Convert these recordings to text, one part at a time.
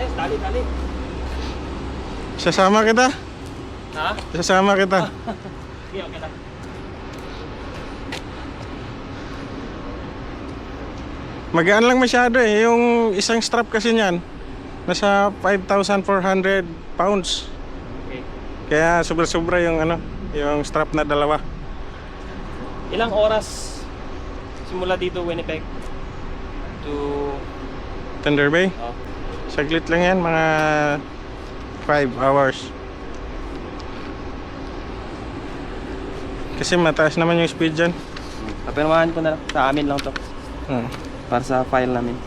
Ayos, dali, dali. Sasama kita. Ha? Sasama kita. Okay, okay lang. Magaan lang masyado eh. Yung isang strap kasi niyan, nasa 5,400 pounds. Okay. Kaya sobra-sobra yung ano, yung strap na dalawa. Ilang oras simula dito Winnipeg to Thunder Bay. oh, Saglit lang yan, mga 5 hours. Kasi mataas naman yung speed dyan. papirmahan ko na lang. Sa amin lang to. Para sa file namin.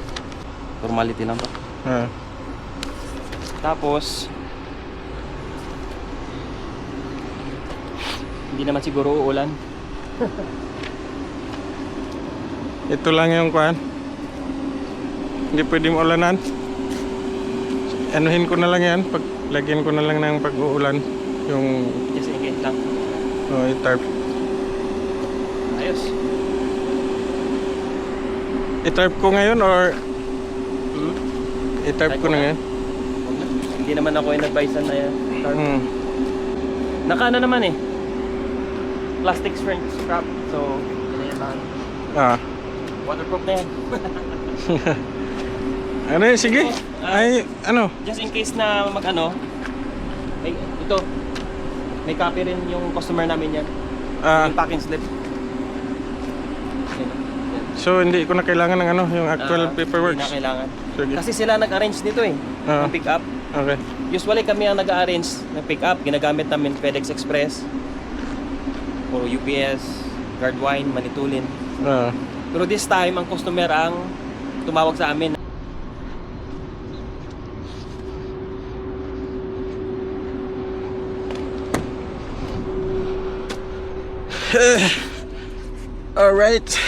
Formality lang to. Tapos hindi naman siguro uulan. Ito lang yung kuhan. Hindi pwedeng ulanan. Anuhin ko na lang yan. Lagyan ko na lang ng pag-uulan. Yung Just in case lang. i-tarp. Ayos. I-tarp ko ngayon or i-tarp ko na ngayon? Hindi naman ako yung advice na yan. Naka ano naman eh. Plastic strap. So, yan lang. Waterproof na yan. Ano yun? Sige. Ay, ano? Just in case na mag-ano, may, ito, may copy rin yung customer namin yan. Yung packing slip. Yan. So, hindi ko na kailangan ng ano, yung actual paperwork. Hindi na kailangan. Sige. Kasi sila nag-arrange dito eh, ng pick up. Okay. Usually kami ang nag-arrange ng pick up. Ginagamit namin FedEx Express o UPS, Guardwine, Manitulin. Pero this time, ang customer ang tumawag sa amin. Alright.